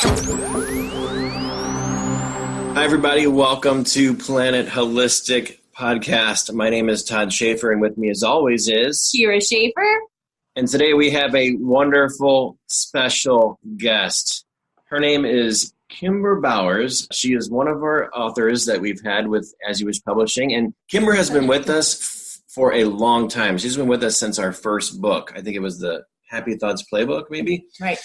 Hi, everybody. Welcome to Planet Holistic Podcast. My name is Todd Schaefer, and with me, as always, is Kira Schaefer. And today we have a wonderful, special guest. Her name is Kimber Bowers. She is one of our authors that we've had with As You Wish Publishing, and Kimber has been with us for a long time. She's been with us since our first book. I think it was the Happy Thoughts Playbook, maybe? Right.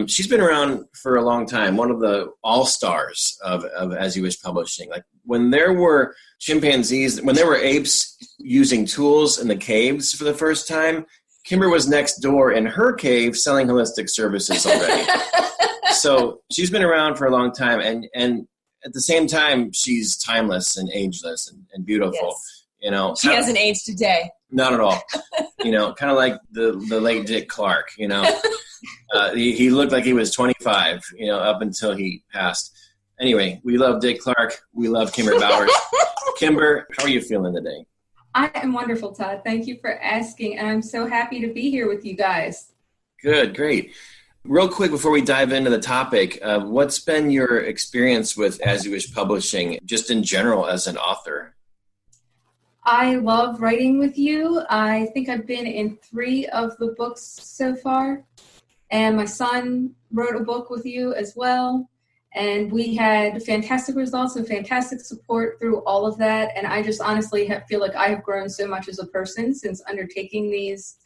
She's been around for a long time, one of the all-stars of As You Wish Publishing. Like when there were chimpanzees, when there were apes using tools in the caves for the first time, Kimber was next door in her cave selling holistic services already. So she's been around for a long time, and at the same time, she's timeless and ageless and beautiful. Yes. You know, she hasn't aged a day. Not at all. You know, kind of like the late Dick Clark. You know, he looked like he was 25. You know, up until he passed. Anyway, we love Dick Clark. We love Kimber Bowers. Kimber, how are you feeling today? I am wonderful, Todd. Thank you for asking, and I'm so happy to be here with you guys. Good, great. Real quick before we dive into the topic, what's been your experience with As You Wish Publishing, just in general as an author? I love writing with you. I think I've been in 3 of the books so far, and my son wrote a book with you as well, and we had fantastic results and fantastic support through all of that, and I just honestly feel like I have grown so much as a person since undertaking these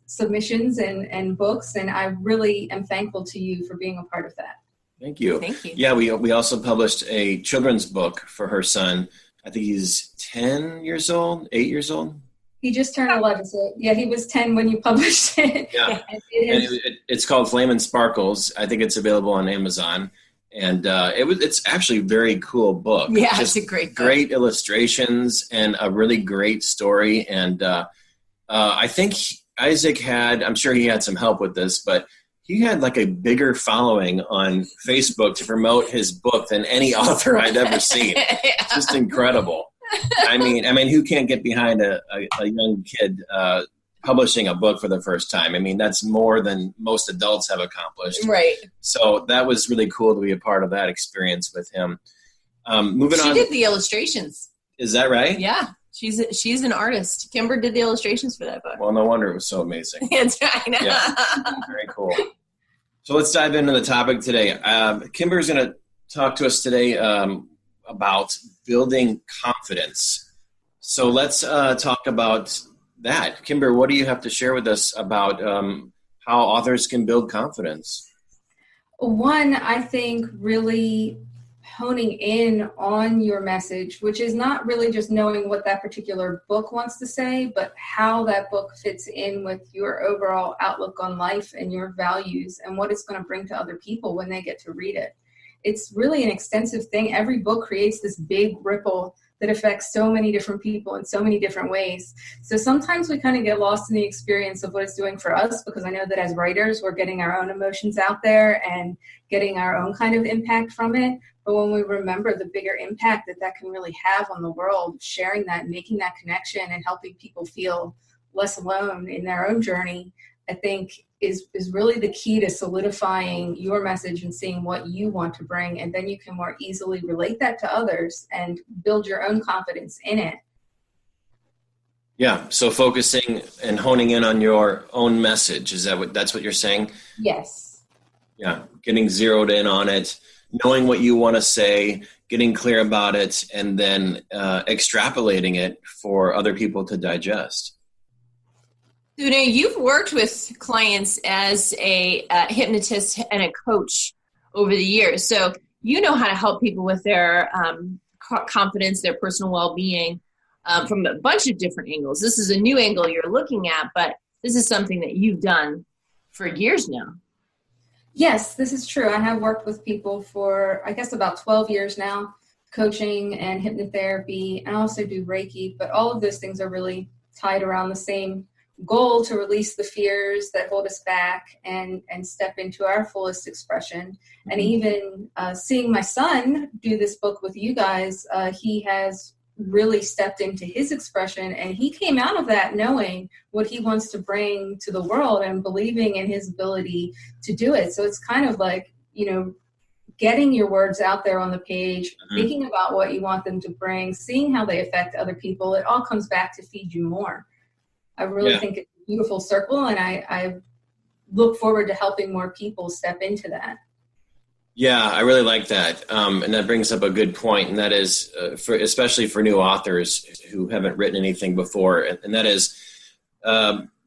submissions and books, and I really am thankful to you for being a part of that. Thank you. Thank you. Yeah, we also published a children's book for her son. I think he's 10 years old, 8 years old. He just turned 11, so yeah, he was 10 when you published it. Yeah, it's called Flame and Sparkles. I think it's available on Amazon, and it's actually a very cool book. Yeah, it's a great book. Great illustrations and a really great story, and I think Isaac I'm sure he had some help with this, but he had like a bigger following on Facebook to promote his book than any author I'd ever seen. Yeah. Just incredible. I mean, who can't get behind a young kid publishing a book for the first time? I mean, that's more than most adults have accomplished. Right. So that was really cool to be a part of that experience with him. Moving on. She did the illustrations. Is that right? Yeah. She's an artist. Kimber did the illustrations for that book. Well, no wonder it was so amazing. That's right. Yeah, very cool. So let's dive into the topic today. Kimber's going to talk to us today about building confidence. So let's talk about that. Kimber, what do you have to share with us about how authors can build confidence? One, I think really honing in on your message, which is not really just knowing what that particular book wants to say, but how that book fits in with your overall outlook on life and your values and what it's going to bring to other people when they get to read it. It's really an extensive thing. Every book creates this big ripple that affects so many different people in so many different ways. So sometimes we kind of get lost in the experience of what it's doing for us, because I know that as writers, we're getting our own emotions out there and getting our own kind of impact from it. But when we remember the bigger impact that can really have on the world, sharing that, making that connection and helping people feel less alone in their own journey, I think is really the key to solidifying your message and seeing what you want to bring. And then you can more easily relate that to others and build your own confidence in it. Yeah. So focusing and honing in on your own message. That's what you're saying? Yes. Yeah. Getting zeroed in on it, knowing what you want to say, getting clear about it, and then extrapolating it for other people to digest. So now you've worked with clients as a hypnotist and a coach over the years. So you know how to help people with their confidence, their personal well-being from a bunch of different angles. This is a new angle you're looking at, but this is something that you've done for years now. Yes, this is true. I have worked with people for, I guess, about 12 years now, coaching and hypnotherapy, and I also do Reiki, but all of those things are really tied around the same goal to release the fears that hold us back and step into our fullest expression. Mm-hmm. And even seeing my son do this book with you guys, he has really stepped into his expression, and he came out of that knowing what he wants to bring to the world and believing in his ability to do it. So it's kind of like, getting your words out there on the page, thinking about what you want them to bring, seeing how they affect other people, it all comes back to feed you more. I really think it's a beautiful circle, and I look forward to helping more people step into that. Yeah, I really like that. And that brings up a good point, and that is, especially for new authors who haven't written anything before, and that is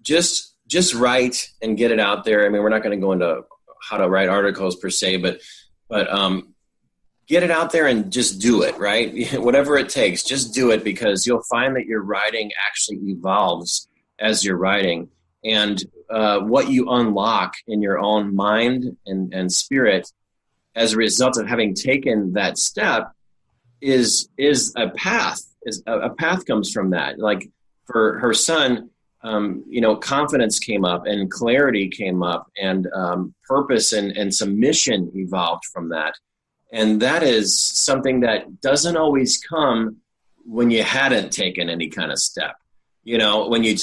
just write and get it out there. I mean, we're not going to go into how to write articles per se, but get it out there and just do it, right? Whatever it takes, just do it, because you'll find that your writing actually evolves as you're writing. And what you unlock in your own mind and spirit as a result of having taken that step is a path. A path comes from that. Like for her son, confidence came up and clarity came up, and purpose and some mission evolved from that. And that is something that doesn't always come when you hadn't taken any kind of step. When you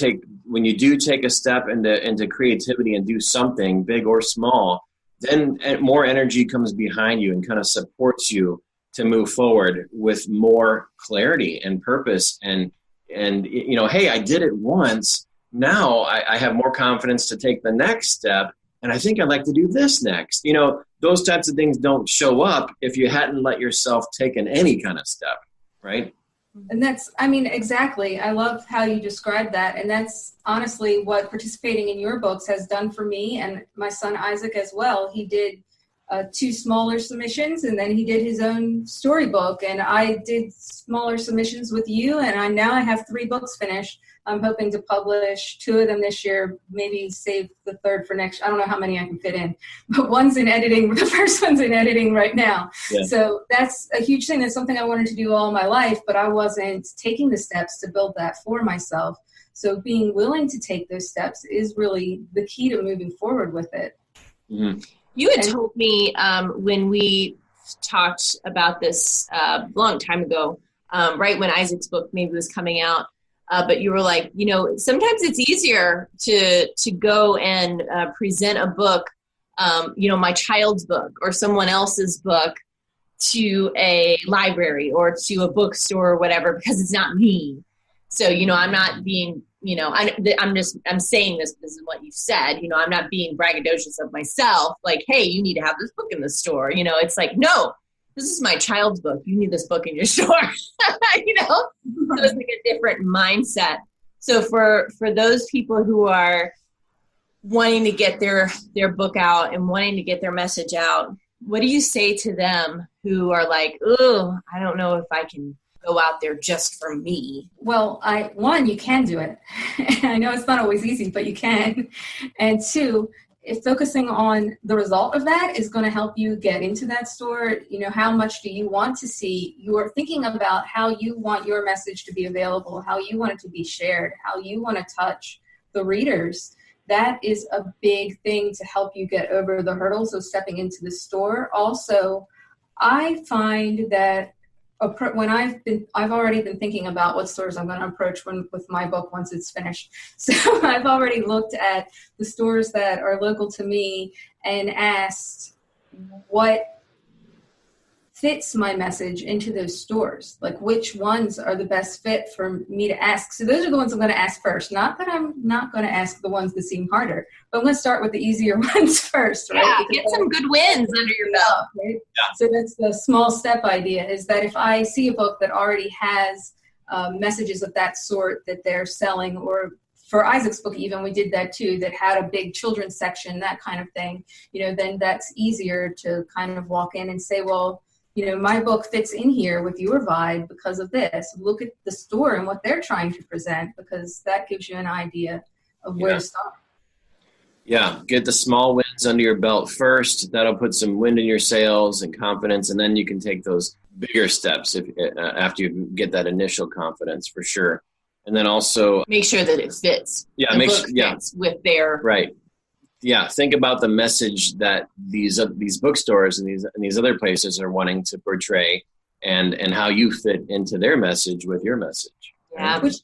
do take a step into creativity and do something big or small, then more energy comes behind you and kind of supports you to move forward with more clarity and purpose. And hey, I did it once. Now I have more confidence to take the next step. And I think I'd like to do this next. Those types of things don't show up if you hadn't let yourself take any kind of step, right? And exactly. I love how you described that. And that's honestly what participating in your books has done for me and my son Isaac as well. He did 2 smaller submissions, and then he did his own storybook. And I did smaller submissions with you, and now I have 3 books finished. I'm hoping to publish 2 of them this year, maybe save the 3rd for next. I don't know how many I can fit in, but one's in editing. The first one's in editing right now. Yeah. So that's a huge thing. That's something I wanted to do all my life, but I wasn't taking the steps to build that for myself. So being willing to take those steps is really the key to moving forward with it. Mm-hmm. You had told me when we talked about this a long time ago, right when Isaac's book maybe was coming out, but you were like, sometimes it's easier to go and present a book, my child's book or someone else's book to a library or to a bookstore or whatever, because it's not me. So, I'm not being, I'm saying this is what you said, I'm not being braggadocious of myself. Like, hey, you need to have this book in the store. It's like, no, this is my child's book. You need this book in your store. So it's like a different mindset. So for those people who are wanting to get their book out and wanting to get their message out, what do you say to them who are like, oh, I don't know if I can go out there just for me? Well, you can do it. I know it's not always easy, but you can. And 2, if focusing on the result of that is going to help you get into that store, how much do you want to see? You are thinking about how you want your message to be available, how you want it to be shared, how you want to touch the readers. That is a big thing to help you get over the hurdles of stepping into the store. Also, I find that when I've already been thinking about what stores I'm going to approach with my book once it's finished. So I've already looked at the stores that are local to me and asked what fits my message into those stores, like which ones are the best fit for me to ask. So those are the ones I'm going to ask first. Not that I'm not going to ask the ones that seem harder, but I'm going to start with the easier ones first, right? Yeah, get some good wins under your belt. Right? Yeah. So that's the small step idea, is that if I see a book that already has messages of that sort that they're selling, or for Isaac's book even, we did that too, that had a big children's section, that kind of thing, then that's easier to kind of walk in and say, well, my book fits in here with your vibe because of this. Look at the store and what they're trying to present, because that gives you an idea of where to start. Yeah, get the small wins under your belt first. That'll put some wind in your sails and confidence, and then you can take those bigger steps after you get that initial confidence, for sure. And then also make sure that it fits. Yeah, fits with their right. Yeah, think about the message that these bookstores and these other places are wanting to portray, and how you fit into their message with your message. Yeah. Which,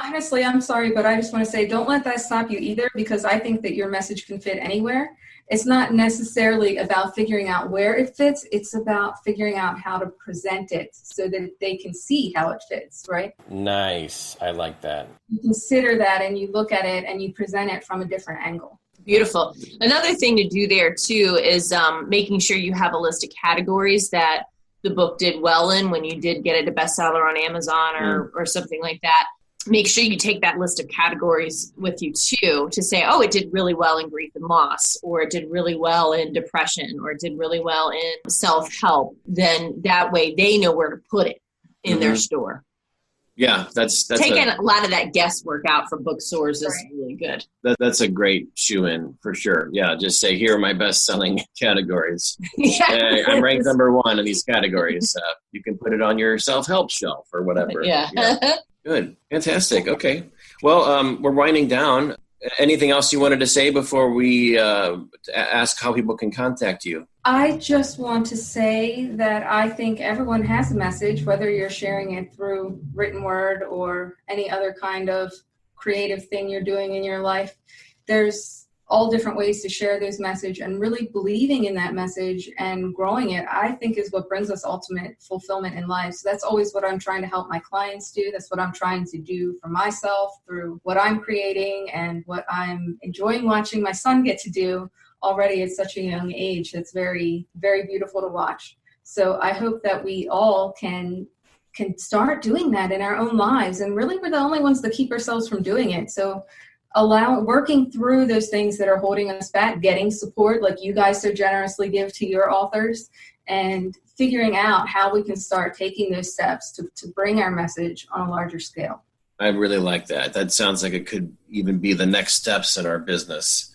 honestly, I'm sorry, but I just want to say, don't let that stop you either, because I think that your message can fit anywhere. it's not necessarily about figuring out where it fits. It's about figuring out how to present it so that they can see how it fits, right? Nice. I like that. You consider that and you look at it and you present it from a different angle. Beautiful. Another thing to do there too is making sure you have a list of categories that the book did well in when you did get it a bestseller on Amazon or something like that. Make sure you take that list of categories with you too to say, oh, it did really well in grief and loss, or it did really well in depression, or it did really well in self-help. Then that way they know where to put it in their store. Yeah, that's taking a lot of that guesswork out from bookstores is really good. That's a great shoe-in for sure. Yeah, just say, here are my best-selling categories. I'm ranked number 1 in these categories. You can put it on your self-help shelf or whatever. Yeah. Good. Fantastic. Okay. Well, we're winding down. Anything else you wanted to say before we ask how people can contact you? I just want to say that I think everyone has a message, whether you're sharing it through written word or any other kind of creative thing you're doing in your life. There's all different ways to share this message, and really believing in that message and growing it, I think, is what brings us ultimate fulfillment in life. So that's always what I'm trying to help my clients do. That's what I'm trying to do for myself through what I'm creating and what I'm enjoying watching my son get to do already at such a young age. That's very, very beautiful to watch. So I hope that we all can start doing that in our own lives. And really, we're the only ones that keep ourselves from doing it. So working through those things that are holding us back, getting support like you guys so generously give to your authors, and figuring out how we can start taking those steps to bring our message on a larger scale. I really like that. That sounds like it could even be the next steps in our business.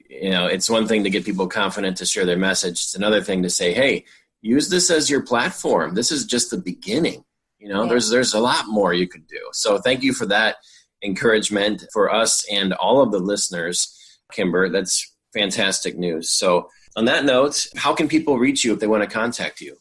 It's one thing to get people confident to share their message. It's another thing to say, hey, use this as your platform. This is just the beginning. There's a lot more you could do. So thank you for that encouragement for us and all of the listeners, Kimber. That's fantastic news. So on that note, how can people reach you if they want to contact you?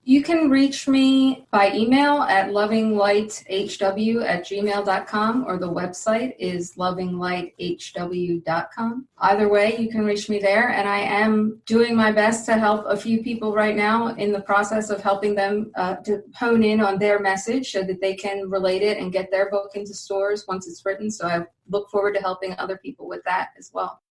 You can reach me by email at lovinglighthw@gmail.com, or the website is lovinglighthw.com. Either way, you can reach me there, and I am doing my best to help a few people right now in the process of helping them to hone in on their message so that they can relate it and get their book into stores once it's written. So I look forward to helping other people with that as well.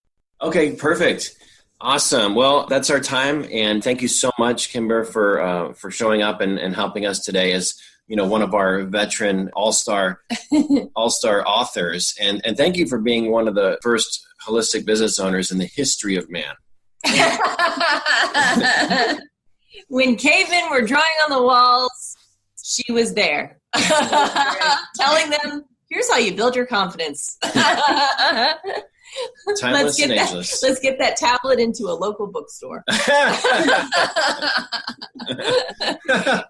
Okay, perfect. Awesome. Well, that's our time. And thank you so much, Kimber, for showing up and helping us today as, one of our veteran all-star authors. And thank you for being one of the first holistic business owners in the history of man. When cavemen were drawing on the walls, she was there. Telling them, here's how you build your confidence. Timeless and ageless. Let's get that tablet into a local bookstore.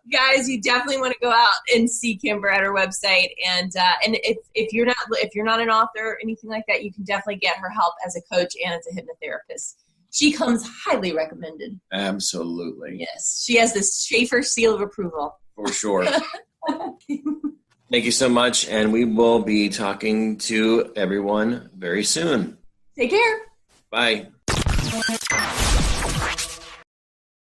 Guys, you definitely want to go out and see Kimber at her website. And if you're not an author or anything like that, you can definitely get her help as a coach and as a hypnotherapist. She comes highly recommended. Absolutely. Yes. She has this Schaefer seal of approval. For sure. Thank you so much, and we will be talking to everyone very soon. Take care. Bye.